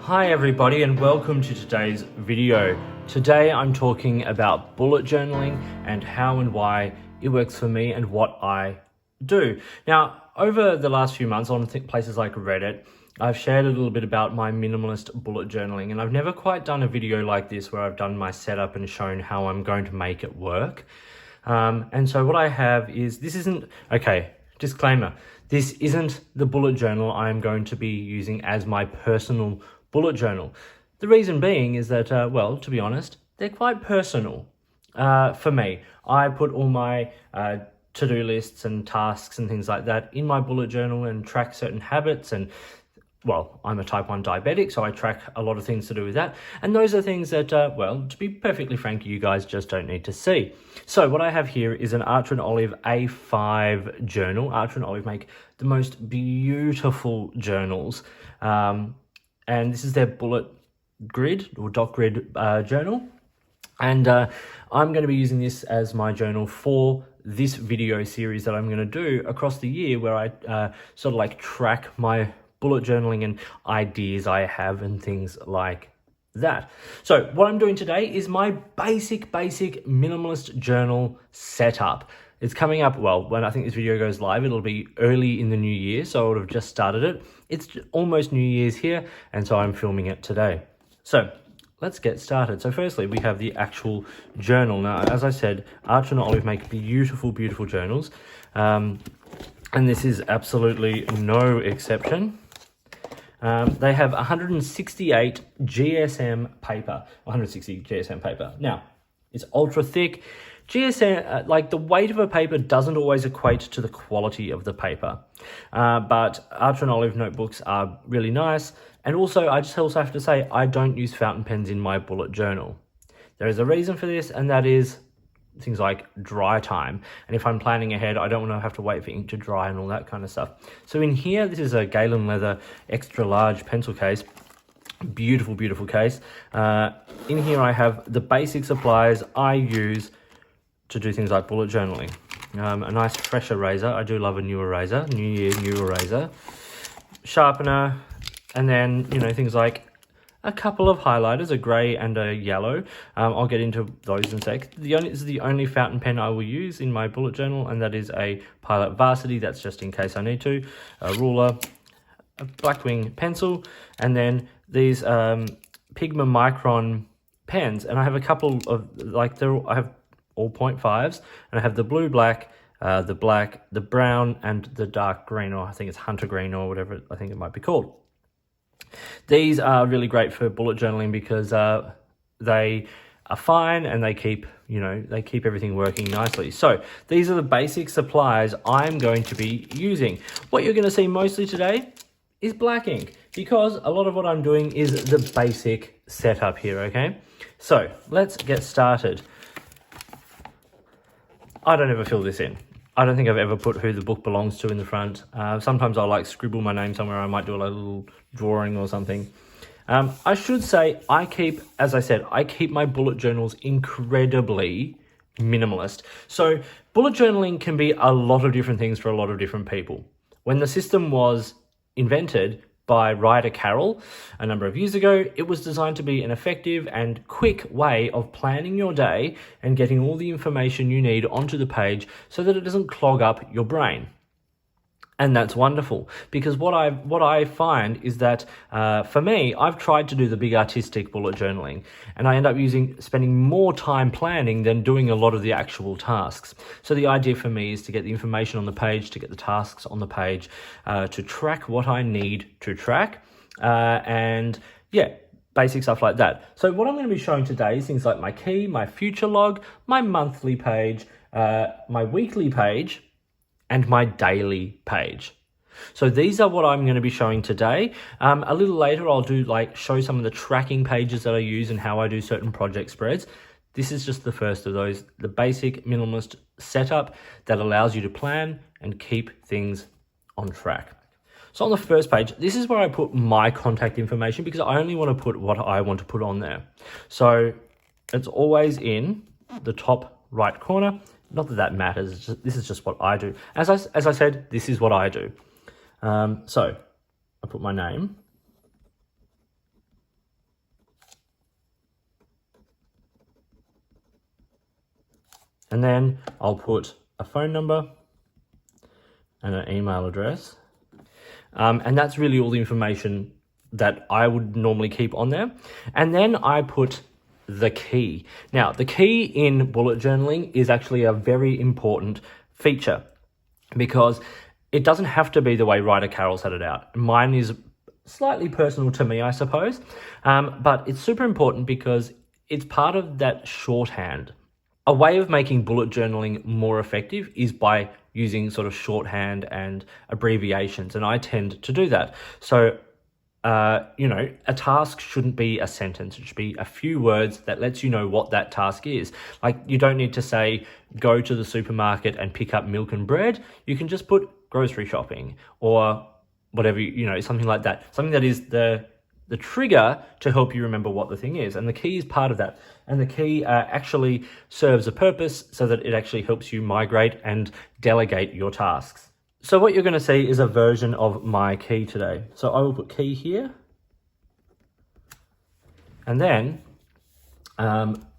Hi everybody and welcome to today's video. Today I'm talking about bullet journaling and how and why it works for me and what I do. Now, over the last few months on places like Reddit, I've shared a little bit about my minimalist bullet journaling, and I've never quite done a video like this where I've done my setup and shown how I'm going to make it work. And so what I have is, disclaimer, this isn't the bullet journal I'm going to be using as my personal bullet journal. The reason being is that, well, to be honest, they're quite personal for me. I put all my to-do lists and tasks and things like that in my bullet journal and track certain habits. And well, I'm a type 1 diabetic, so I track a lot of things to do with that. And those are things that, well, to be perfectly frank, you guys just don't need to see. So what I have here is an Archer and Olive A5 journal. Archer and Olive make the most beautiful journals. And this is their bullet grid or dot grid journal. And I'm going to be using this as my journal for this video series that I'm going to do across the year, where I sort of like track my bullet journaling and ideas I have and things like that. So what I'm doing today is my basic minimalist journal setup. It's coming up, well, when I think this video goes live, it'll be early in the new year, so I would have just started it. It's almost New Year's here, and so I'm filming it today. So let's get started. So firstly, we have the actual journal. Now, as I said, Archer and Olive make beautiful journals, and this is absolutely no exception. They have 168 GSM paper, 160 GSM paper. Now, it's ultra thick. GSM, like the weight of a paper doesn't always equate to the quality of the paper. But Archer and Olive notebooks are really nice. And also, I just also have to say, I don't use fountain pens in my bullet journal. There is a reason for this, and that is things like dry time. And if I'm planning ahead, I don't want to have to wait for ink to dry and all that kind of stuff. So in here, this is a Galen leather extra large pencil case. Beautiful case. In here, I have the basic supplies I use to do things like bullet journaling. A nice fresh eraser. I do love a new eraser. New year, new eraser. Sharpener. And then, you know, things like a couple of highlighters, a grey and a yellow. I'll get into those in a sec. This is the only fountain pen I will use in my bullet journal, and that is a Pilot Varsity. That's just in case I need to. A ruler, a Blackwing pencil, and then these Pigma Micron pens. And I have a couple of, like, I have all 0.5s, and I have the blue, black, the black, the brown, and the dark green, or I think it's hunter green or whatever I think it might be called. These are really great for bullet journaling because they are fine and they keep everything working nicely. So these are the basic supplies I'm going to be using. What you're going to see mostly today is black ink, because a lot of what I'm doing is the basic setup here, okay? So let's get started. I don't ever fill this in. I don't think I've ever put who the book belongs to in the front. Sometimes I'll like scribble my name somewhere. I might do a little drawing or something. I should say as I said, I keep my bullet journals incredibly minimalist. So bullet journaling can be a lot of different things for a lot of different people. When the system was invented by Ryder Carroll a number of years ago, it was designed to be an effective and quick way of planning your day and getting all the information you need onto the page so that it doesn't clog up your brain. And that's wonderful, because what I find is that for me, I've tried to do the big artistic bullet journaling, and I end up spending more time planning than doing a lot of the actual tasks. So the idea for me is to get the information on the page, to get the tasks on the page, to track what I need to track, and yeah, basic stuff like that. So what I'm going to be showing today is things like my key, my future log, my monthly page, my weekly page, and my daily page. So these are what I'm going to be showing today. A little later, I'll show some of the tracking pages that I use and how I do certain project spreads. This is just the first of those, the basic minimalist setup that allows you to plan and keep things on track. So on the first page, this is where I put my contact information, because I only want to put what I want to put on there. So it's always in the top right corner. Not that that matters, this is just what I do. As I said, this is what I do. So I put my name, And then I'll put a phone number and an email address. And that's really all the information that I would normally keep on there. And then I put the key. Now, the key in bullet journaling is actually a very important feature because it doesn't have to be the way Ryder Carroll set it out. Mine is slightly personal to me, I suppose, but it's super important because it's part of that shorthand. A way of making bullet journaling more effective is by using sort of shorthand and abbreviations, and I tend to do that. So, a task shouldn't be a sentence. It should be a few words that lets you know what that task is. Like, you don't need to say, go to the supermarket and pick up milk and bread. You can just put grocery shopping or whatever, something like that. Something that is the trigger to help you remember what the thing is. And the key is part of that. And the key actually serves a purpose so that it actually helps you migrate and delegate your tasks. So what you're going to see is a version of my key today. So I will put key here. And then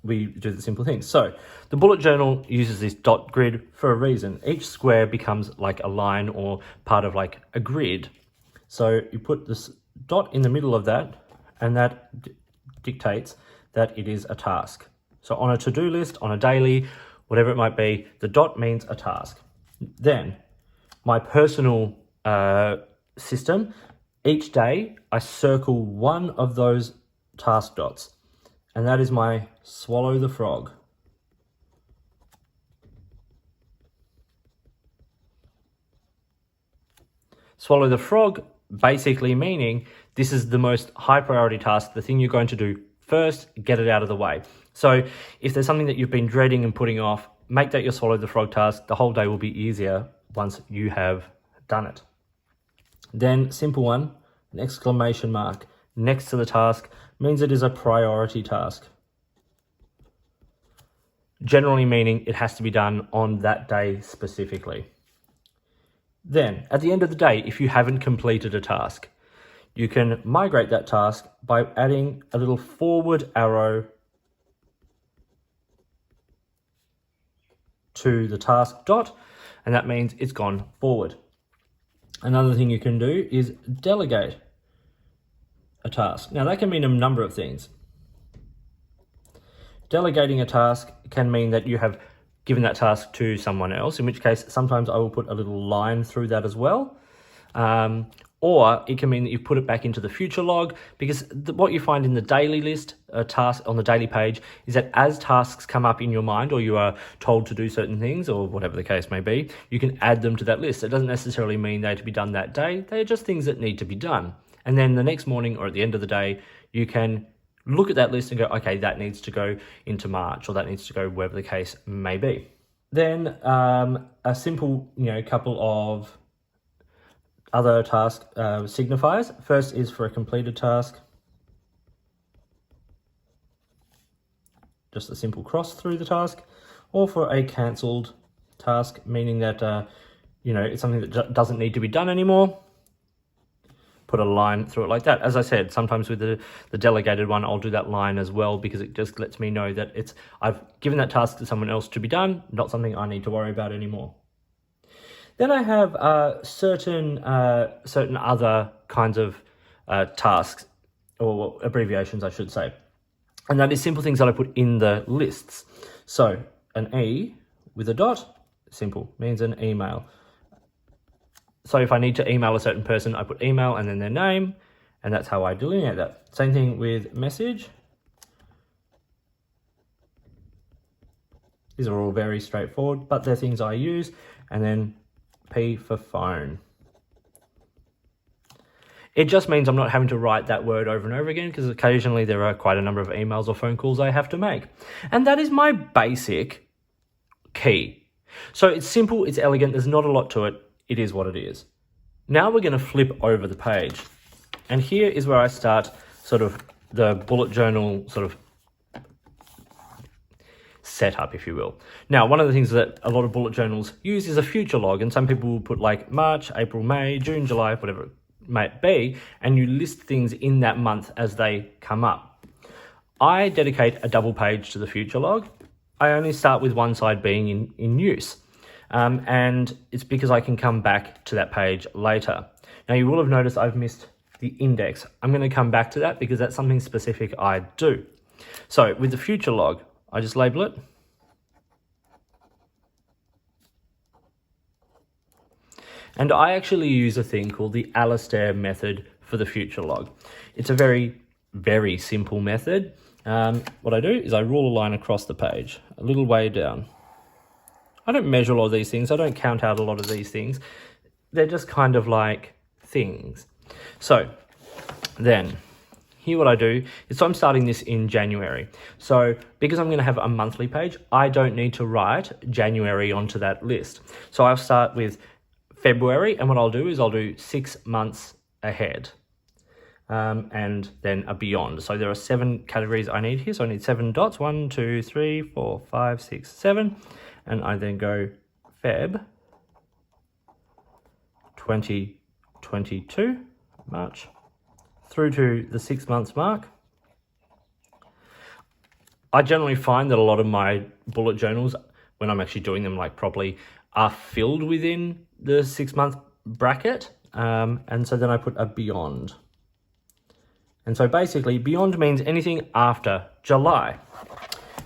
we do the simple things. So the bullet journal uses this dot grid for a reason. Each square becomes like a line or part of like a grid. So you put this dot in the middle of that, and that dictates that it is a task. So on a to-do list, on a daily, whatever it might be, the dot means a task. Then my personal system, each day I circle one of those task dots, and that is my swallow the frog. Swallow the frog basically meaning this is the most high priority task, the thing you're going to do first, get it out of the way. So if there's something that you've been dreading and putting off, make that your swallow the frog task. The whole day will be easier once you have done it. Then simple one, an exclamation mark next to the task means it is a priority task. Generally meaning it has to be done on that day specifically. Then, at the end of the day, if you haven't completed a task, you can migrate that task by adding a little forward arrow to the task dot, and that means it's gone forward. Another thing you can do is delegate a task. Now, that can mean a number of things. Delegating a task can mean that you have given that task to someone else, in which case sometimes I will put a little line through that as well. Or it can mean that you've put it back into the future log, because what you find in the daily list, a task on the daily page, is that as tasks come up in your mind or you are told to do certain things or whatever the case may be, you can add them to that list. It doesn't necessarily mean they're to be done that day. They're just things that need to be done. And then the next morning or at the end of the day, you can look at that list and go, okay, that needs to go into March, or that needs to go wherever the case may be. Then a simple, couple of other task signifiers. First is for a completed task. Just a simple cross through the task, or for a cancelled task, meaning that, it's something that doesn't need to be done anymore. Put a line through it like that. As I said, sometimes with the delegated one, I'll do that line as well, because it just lets me know that I've given that task to someone else to be done, not something I need to worry about anymore. Then I have certain other kinds of tasks, or abbreviations, I should say. And that is simple things that I put in the lists. So an E with a dot, simple, means an email. So if I need to email a certain person, I put email and then their name, and that's how I delineate that. Same thing with message. These are all very straightforward, but they're things I use. And then P for phone. It just means I'm not having to write that word over and over again, because occasionally there are quite a number of emails or phone calls I have to make. And that is my basic key. So it's simple, it's elegant, there's not a lot to it. It is what it is. Now we're going to flip over the page. And here is where I start sort of the bullet journal sort of setup, if you will. Now, one of the things that a lot of bullet journals use is a future log. And some people will put like March, April, May, June, July, whatever it might be. And you list things in that month as they come up. I dedicate a double page to the future log. I only start with one side being in use. And it's because I can come back to that page later. Now you will have noticed I've missed the index. I'm going to come back to that because that's something specific I do. So with the future log, I just label it. And I actually use a thing called the Alistair method for the future log. It's a very, very simple method. What I do is I rule a line across the page, a little way down. I don't measure a lot of these things. I don't count out a lot of these things. They're just kind of like things. So then here what I do is, so I'm starting this in January. So because I'm going to have a monthly page, I don't need to write January onto that list. So I'll start with February, and what I'll do is I'll do 6 months ahead. And then a beyond. So there are 7 categories I need here. So I need 7 dots, 1, 2, 3, 4, 5, 6, 7. And I then go Feb 2022, March, through to the 6 months mark. I generally find that a lot of my bullet journals, when I'm actually doing them like properly, are filled within the 6 month bracket. And so then I put a beyond. And so basically beyond means anything after July.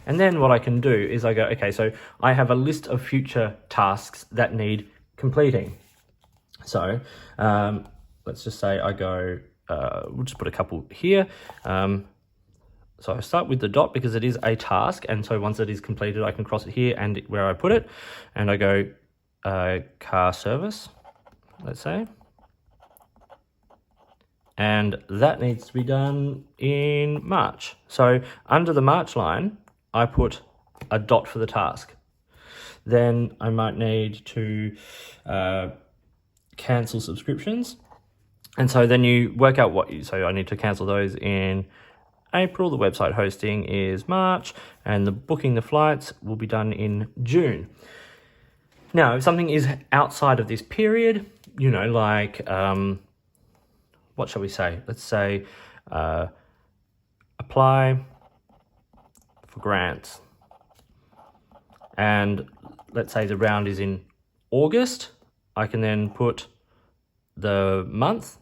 And then what I can do is I go, okay, so I have a list of future tasks that need completing. So let's just say I go, we'll just put a couple here. So I start with the dot because it is a task. And so once it is completed, I can cross it here and where I put it. And I go car service, let's say. And that needs to be done in March. So under the March line, I put a dot for the task. Then I might need to cancel subscriptions. And so then you work out so I need to cancel those in April. The website hosting is March, and the booking the flights will be done in June. Now, if something is outside of this period, you know, like, what shall we say? Let's say apply for grants. And let's say the round is in August. I can then put the month,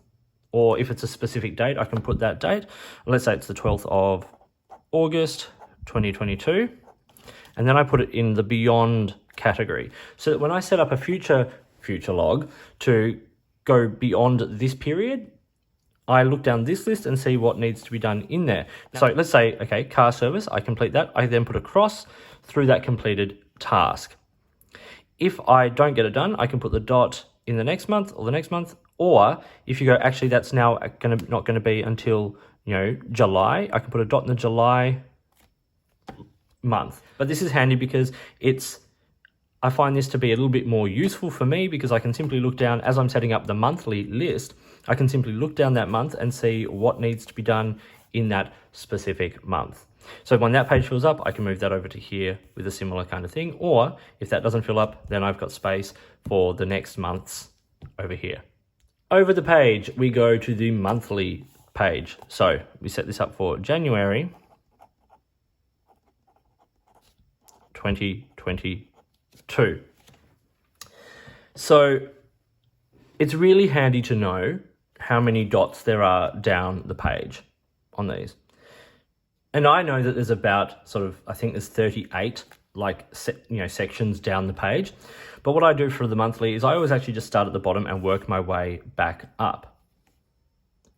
or if it's a specific date, I can put that date. Let's say it's the 12th of August, 2022. And then I put it in the beyond category. So that when I set up a future log to go beyond this period, I look down this list and see what needs to be done in there. So let's say, okay, car service, I complete that. I then put a cross through that completed task. If I don't get it done, I can put the dot in the next month or the next month. Or if you go, actually, that's now not going to be until, July, I can put a dot in the July month. But this is handy because I find this to be a little bit more useful for me because I can simply look down as I'm setting up the monthly list. I can simply look down that month and see what needs to be done in that specific month. So when that page fills up, I can move that over to here with a similar kind of thing. Or if that doesn't fill up, then I've got space for the next months over here. Over the page, we go to the monthly page. So we set this up for January 2022. So it's really handy to know how many dots there are down the page on these. And I know that there's about I think there's 38 sections down the page. But what I do for the monthly is I always actually just start at the bottom and work my way back up.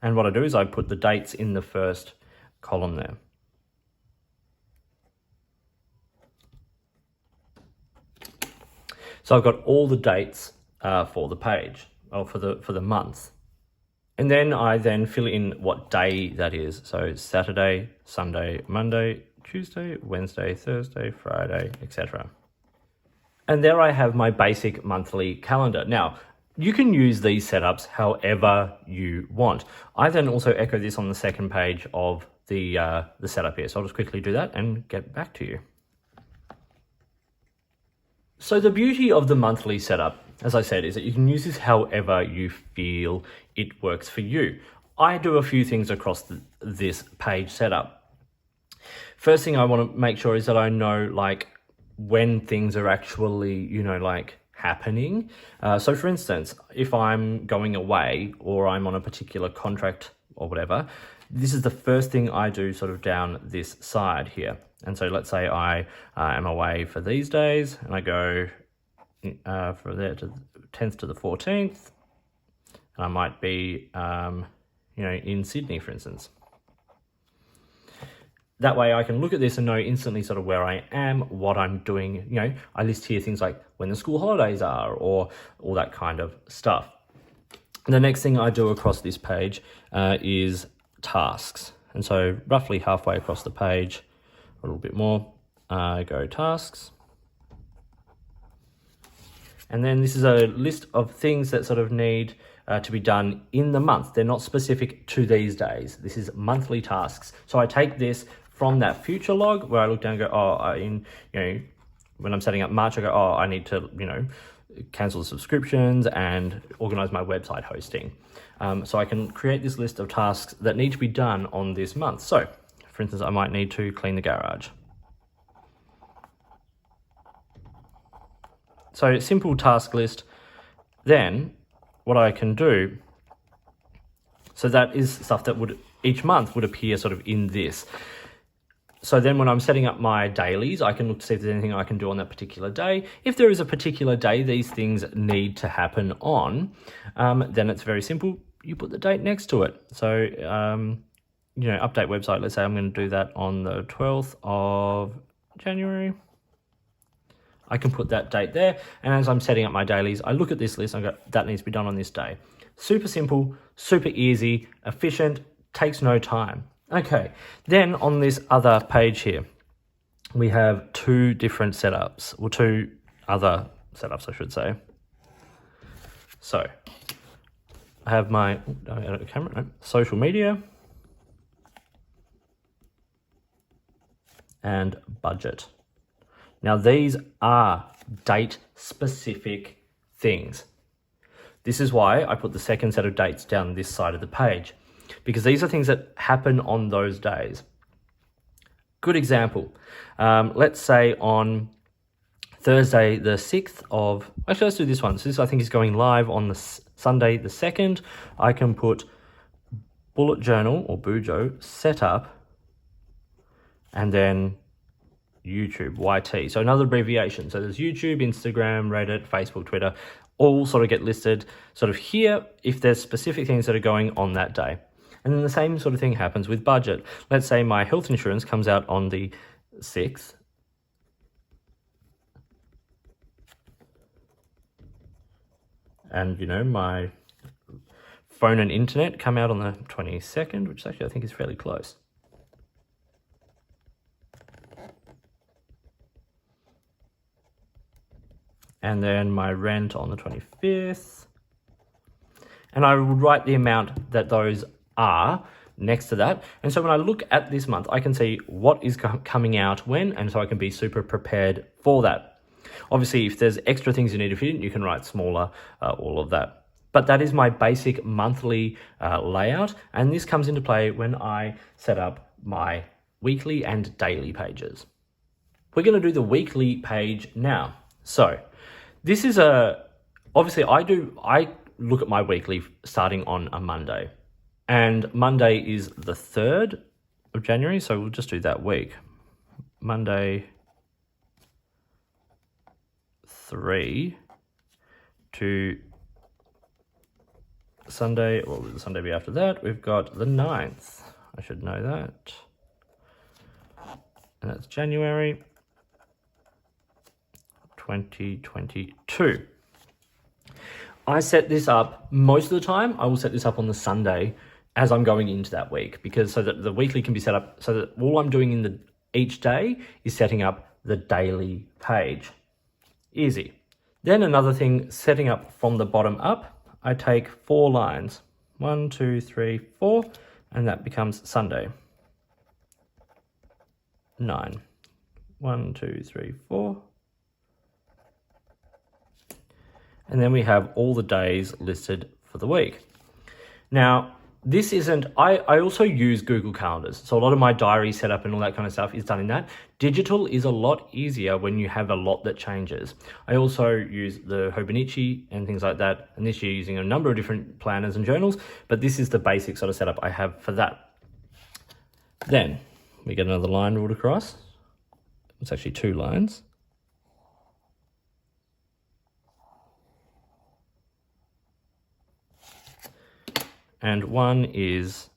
And what I do is I put the dates in the first column there. So I've got all the dates for the page, or for the month. And then I fill in what day that is. So Saturday, Sunday, Monday, Tuesday, Wednesday, Thursday, Friday, etc. And there I have my basic monthly calendar. Now, you can use these setups however you want. I then also echo this on the second page of the setup here. So I'll just quickly do that and get back to you. So the beauty of the monthly setup, as I said, is that you can use this however you feel it works for you. I do a few things across this page setup. First thing I want to make sure is that I know when things are actually, you know, like happening. So for instance, if I'm going away or I'm on a particular contract or whatever, this is the first thing I do sort of down this side here. And so let's say I am away for these days and I go from there to the 10th to the 14th. And I might be, you know, in Sydney, for instance. That way I can look at this and know instantly sort of where I am, what I'm doing. You know, I list here things like when the school holidays are or all that kind of stuff. The next thing I do across this page is tasks. And so roughly halfway across the page, a little bit more, I go tasks. And then this is a list of things that sort of need to be done in the month. They're not specific to these days. This is monthly tasks. So I take this from that future log where I look down and go, oh, you know, when I'm setting up March, I go, oh, I need to, you know, cancel the subscriptions and organize my website hosting. So I can create this list of tasks that need to be done on this month. So, for instance, I might need to clean the garage. So simple task list. Then what I can do, so that is stuff that would each month would appear sort of in this. So then when I'm setting up my dailies, I can look to see if there's anything I can do on that particular day. If there is a particular day these things need to happen on, then it's very simple. You put the date next to it. So, you know, update website. Let's say I'm going to do that on the 12th of January. I can put that date there. And as I'm setting up my dailies, I look at this list and I go, that needs to be done on this day. Super simple, super easy, efficient, takes no time. Okay, then on this other page here, we have two different setups, or two other setups, I should say. So I have my social media and budget. Now these are date specific things. This is why I put the second set of dates down this side of the page, because these are things that happen on those days. Good example. Let's say on Thursday, the 6th of, actually let's do this one. So this I think is going live on the Sunday, the 2nd. I can put bullet journal or Bujo setup and then YouTube, YT. So another abbreviation. So there's YouTube, Instagram, Reddit, Facebook, Twitter, all sort of get listed sort of here if there's specific things that are going on that day. And then the same sort of thing happens with budget. Let's say my health insurance comes out on the 6th. And, you know, my phone and internet come out on the 22nd, which actually I think is fairly close. And then my rent on the 25th. And I would write the amount that those are next to that. And so when I look at this month, I can see what is coming out when, and so I can be super prepared for that. Obviously, if there's extra things you need to fit in, you can write smaller, all of that. But that is my basic monthly layout. And this comes into play when I set up my weekly and daily pages. We're going to do the weekly page now. So this is obviously I look at my weekly starting on a Monday. And Monday is the 3rd of January, so we'll just do that week. Monday 3 to Sunday, well, the Sunday be after that, we've got the 9th. I should know that. And that's January 2022. I set this up most of the time. I will set this up on the Sunday as I'm going into that week, because so that the weekly can be set up so that all I'm doing in each day is setting up the daily page. Easy. Then another thing, setting up from the bottom up, I take 4 lines. 1, 2, 3, 4, and that becomes Sunday. 9. 1, 2, 3, 4. And then we have all the days listed for the week. Now, this isn't, I also use Google Calendars. So a lot of my diary setup and all that kind of stuff is done in that. Digital is a lot easier when you have a lot that changes. I also use the Hobonichi and things like that. And this year using a number of different planners and journals, but this is the basic sort of setup I have for that. Then we get another line ruled across. It's actually 2 lines. And one is,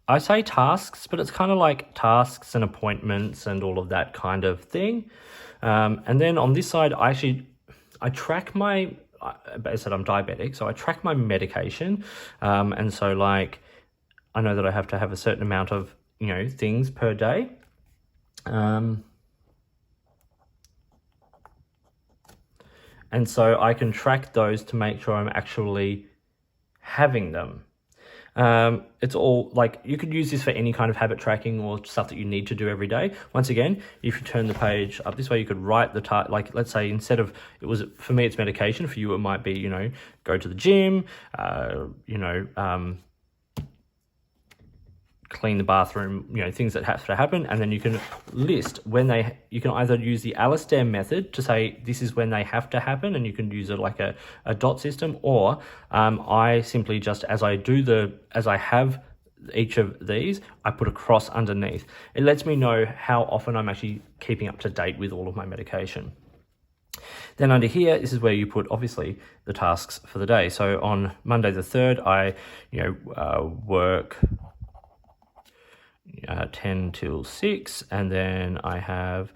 I say tasks, but it's kind of like tasks and appointments and all of that kind of thing. And then on this side, I track my, as I said, I'm diabetic, so I track my medication. And so like, I know that I have to have a certain amount of, things per day. And so I can track those to make sure I'm actually having them. It's all like, you could use this for any kind of habit tracking or stuff that you need to do every day. Once again, if you turn the page up this way, you could write the like, let's say instead of, for me, it's medication. For you, it might be, go to the gym, clean the bathroom, things that have to happen. And then you can list when you can either use the Alistair method to say this is when they have to happen, and you can use it like a dot system, or I simply just, as I have each of these, I put a cross underneath. It lets me know how often I'm actually keeping up to date with all of my medication. Then under here, this is where you put obviously the tasks for the day. So on Monday the 3rd, I work 10 till 6, and then I have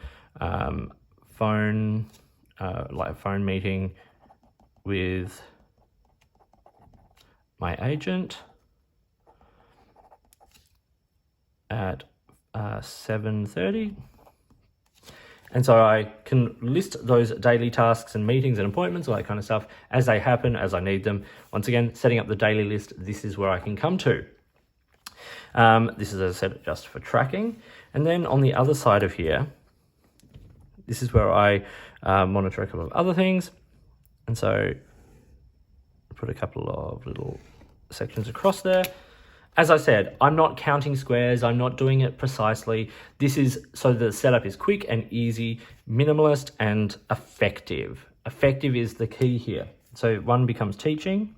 phone meeting with my agent at 7:30. And so I can list those daily tasks and meetings and appointments, all that kind of stuff, as they happen, as I need them. Once again, setting up the daily list, this is where I can come to. This is, as I said, just for tracking. And then on the other side of here, this is where I monitor a couple of other things. And so put a couple of little sections across there. As I said, I'm not counting squares. I'm not doing it precisely. This is so the setup is quick and easy, minimalist and effective. Effective is the key here. So one becomes teaching.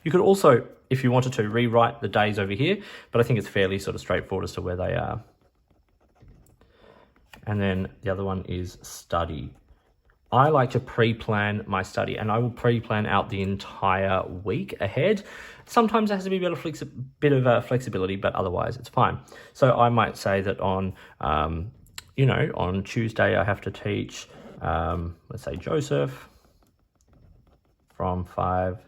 You could also, if you wanted to, rewrite the days over here, but I think it's fairly sort of straightforward as to where they are. And then the other one is study. I like to pre-plan my study, and I will pre-plan out the entire week ahead. Sometimes it has to be a bit of flexibility, but otherwise it's fine. So I might say that on, on Tuesday I have to teach, let's say Joseph from 5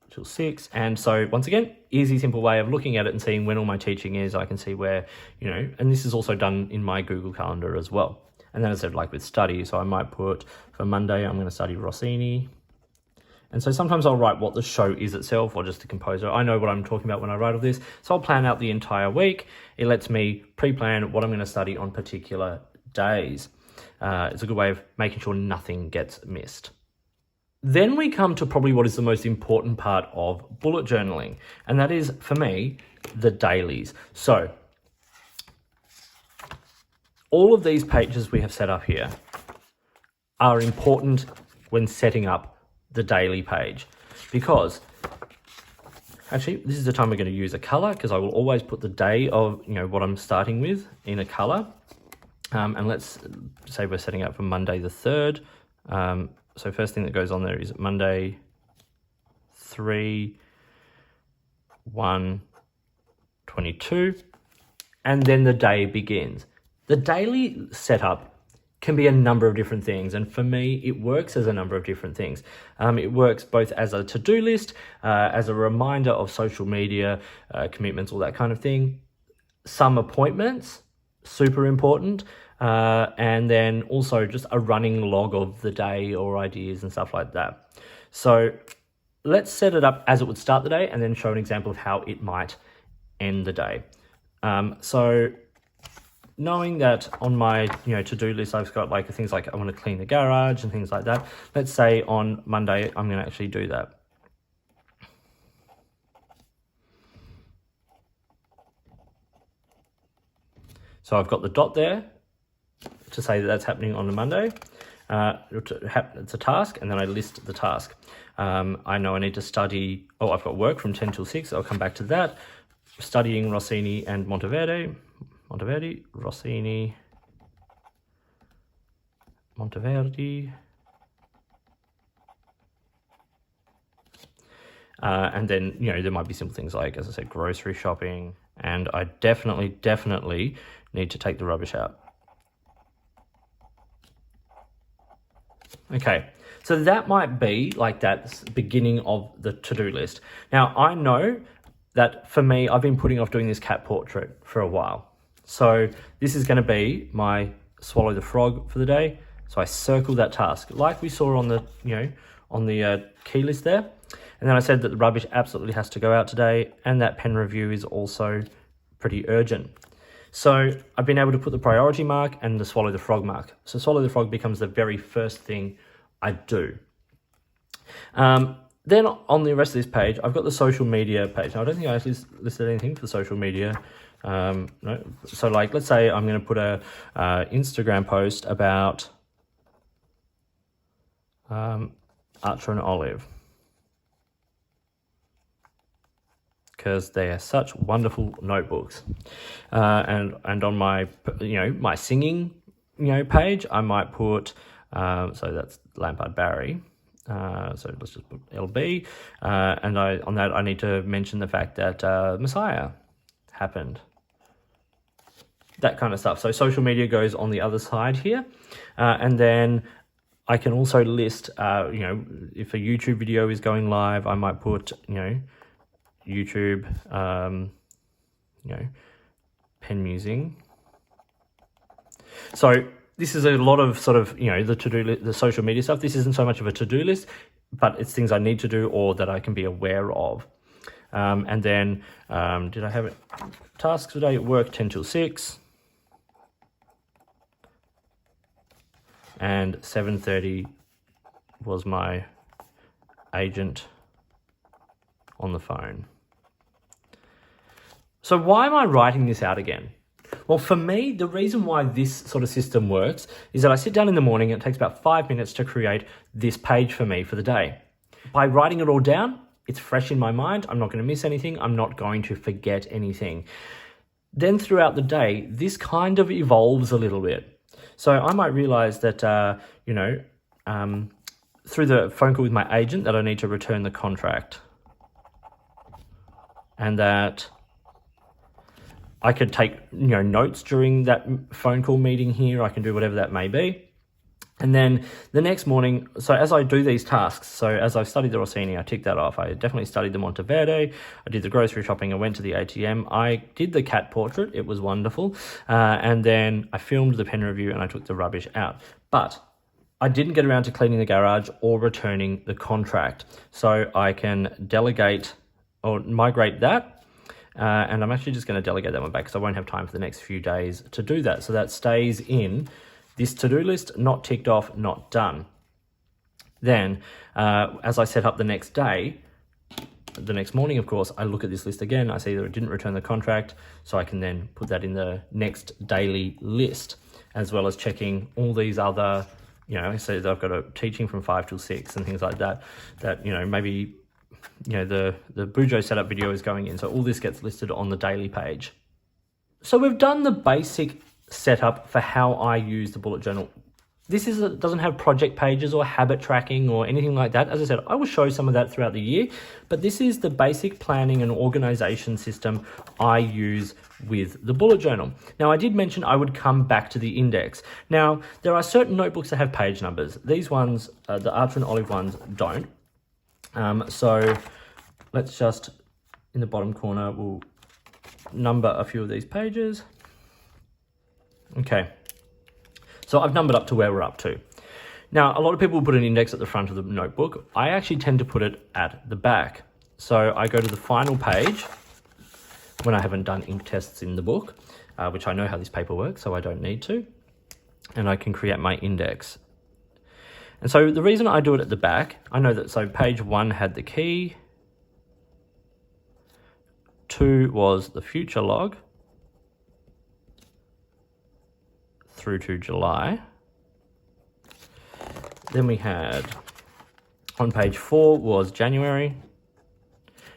till 6. And so once again, easy, simple way of looking at it and seeing when all my teaching is. I can see where, and this is also done in my Google Calendar as well. And then I said, like with study, so I might put for Monday, I'm going to study Rossini. And so sometimes I'll write what the show is itself, or just the composer. I know what I'm talking about when I write all this. So I'll plan out the entire week. It lets me pre-plan what I'm going to study on particular days. It's a good way of making sure nothing gets missed. Then we come to probably what is the most important part of bullet journaling. And that is, for me, the dailies. So all of these pages we have set up here are important when setting up the daily page, because actually this is the time we're going to use a color, because I will always put the day of what I'm starting with in a color. And let's say we're setting up for Monday the 3rd. So first thing that goes on there is Monday 3/1/22, and then the day begins. The daily setup can be a number of different things, and for me, it works as a number of different things. It works both as a to-do list, as a reminder of social media, commitments, all that kind of thing. Some appointments, super important, and then also just a running log of the day or ideas and stuff like that. So let's set it up as it would start the day, and then show an example of how it might end the day. So knowing that on my to-do list I've got like things like I want to clean the garage and things like that. Let's say on Monday I'm going to actually do that. So I've got the dot there to say that that's happening on a Monday. It's a task, and then I list the task. I know I need to study, I've got work from 10 till 6. I'll come back to that. Studying Rossini and Monteverdi, Rossini, Monteverdi. And then, there might be simple things like, as I said, grocery shopping, and I definitely need to take the rubbish out. Okay, so that might be like that beginning of the to-do list. Now, I know that for me, I've been putting off doing this cat portrait for a while. So this is going to be my swallow the frog for the day. So I circle that task like we saw on the, on the key list there. And then I said that the rubbish absolutely has to go out today, and that pen review is also pretty urgent. So I've been able to put the priority mark and the swallow the frog mark. So swallow the frog becomes the very first thing I do. Then on the rest of this page, I've got the social media page. Now, I don't think I actually listed anything for social media. No. So like, let's say I'm going to put a Instagram post about Archer and Olive, because they are such wonderful notebooks. And on my, my singing, page, I might put, so that's Lampard Barry. So let's just put LB. And on that, I need to mention the fact that Messiah happened. That kind of stuff. So social media goes on the other side here. And then I can also list, if a YouTube video is going live, I might put, YouTube, pen musing. So this is a lot of sort of, the to-do list, the social media stuff. This isn't so much of a to-do list, but it's things I need to do or that I can be aware of. And then, did I have it? Tasks today at work, 10 till 6. And 7:30 was my agent on the phone. So why am I writing this out again? Well, for me, the reason why this sort of system works is that I sit down in the morning and it takes about 5 minutes to create this page for me for the day. By writing it all down, it's fresh in my mind. I'm not going to miss anything. I'm not going to forget anything. Then throughout the day, this kind of evolves a little bit. So I might realize that, through the phone call with my agent, that I need to return the contract. And that I could take, notes during that phone call meeting here. I can do whatever that may be. And then the next morning, so as I do these tasks, so as I've studied the Rossini, I ticked that off. I definitely studied the Monteverde. I did the grocery shopping. I went to the ATM. I did the cat portrait. It was wonderful. And then I filmed the pen review and I took the rubbish out. But I didn't get around to cleaning the garage or returning the contract. So I can delegate or migrate that. And I'm actually just going to delegate that one back because I won't have time for the next few days to do that. So that stays in this to-do list, not ticked off, not done. Then, as I set up the next day, the next morning, of course, I look at this list again. I see that it didn't return the contract, so I can then put that in the next daily list, as well as checking all these other, so I've got a teaching from 5 till 6 and things like that, maybe, the Bujo setup video is going in. So all this gets listed on the daily page. So we've done the basic setup for how I use the bullet journal. This doesn't have project pages or habit tracking or anything like that. As I said, I will show some of that throughout the year, but this is the basic planning and organization system I use with the bullet journal. Now, I did mention I would come back to the index. Now, there are certain notebooks that have page numbers. These ones, the Archer and Olive ones, don't. So let's just, in the bottom corner, we'll number a few of these pages. Okay, so I've numbered up to where we're up to. Now, a lot of people put an index at the front of the notebook. I actually tend to put it at the back. So I go to the final page when I haven't done ink tests in the book, which I know how this paper works, so I don't need to. And I can create my index. And so the reason I do it at the back, I know that, so page 1 had the key, 2 was the future log, through to July. Then we had, on page 4 was January.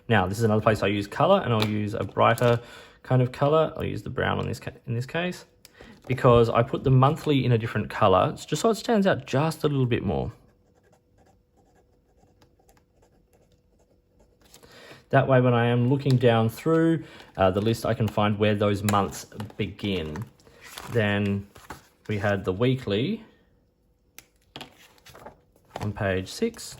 Now, this is another place I use color, and I'll use a brighter kind of color. I'll use the brown in this case, because I put the monthly in a different color, it's just so it stands out just a little bit more. That way, when I am looking down through the list, I can find where those months begin. Then we had the weekly on page 6.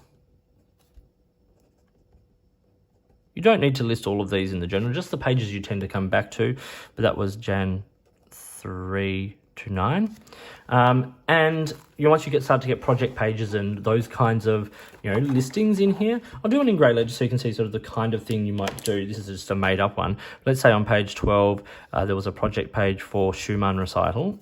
You don't need to list all of these in the journal, just the pages you tend to come back to, but that was Jan 3 to 9. And once you start to get project pages and those kinds of listings in here, I'll do it in grey letter so you can see sort of the kind of thing you might do. This is just a made up one. Let's say on page 12 there was a project page for Schumann recital.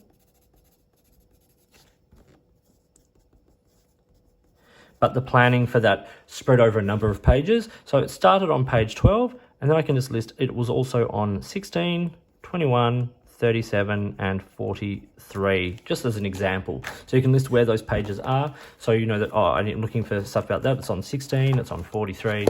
But the planning for that spread over a number of pages. So it started on page 12, and then I can just list it was also on 16, 21, 37 and 43, just as an example. So you can list where those pages are, so you know that, oh, I'm looking for stuff about that, it's on 16, it's on 43,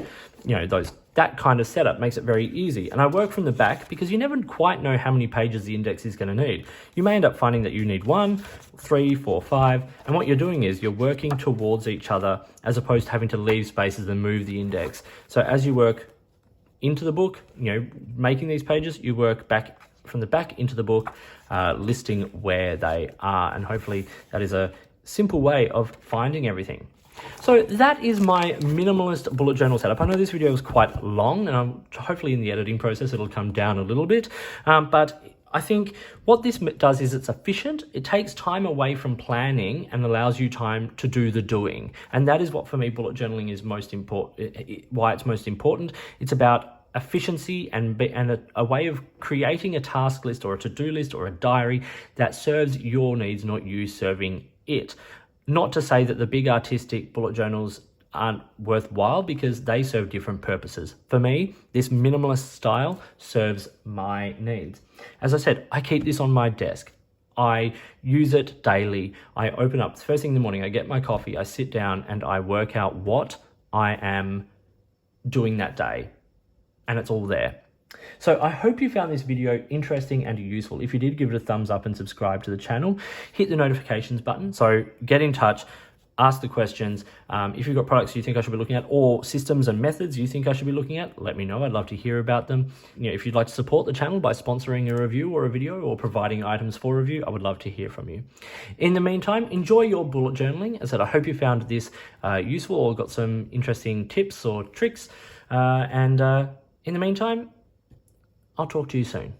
that kind of setup makes it very easy. And I work from the back because you never quite know how many pages the index is going to need. You may end up finding that you need 1, 3, 4, 5, and what you're doing is you're working towards each other as opposed to having to leave spaces and move the index. So as you work into the book, making these pages, you work back from the back into the book, listing where they are, and hopefully that is a simple way of finding everything. So that is my minimalist bullet journal setup. I know this video was quite long, and hopefully in the editing process it'll come down a little bit, but I think what this does is it's efficient. It takes time away from planning and allows you time to do the doing, and that is what for me bullet journaling is most important. Why it's most important. It's about efficiency and a way of creating a task list or a to-do list or a diary that serves your needs, not you serving it. Not to say that the big artistic bullet journals aren't worthwhile, because they serve different purposes. For me, this minimalist style serves my needs. As I said, I keep this on my desk. I use it daily. I open up first thing in the morning, I get my coffee, I sit down and I work out what I am doing that day. And it's all there. So I hope you found this video interesting and useful. If you did, give it a thumbs up and subscribe to the channel. Hit the notifications button. So get in touch, ask the questions. If you've got products you think I should be looking at, or systems and methods you think I should be looking at, let me know. I'd love to hear about them. If you'd like to support the channel by sponsoring a review or a video or providing items for review, I would love to hear from you. In the meantime, enjoy your bullet journaling. As I said, I hope you found this useful or got some interesting tips or tricks. In the meantime, I'll talk to you soon.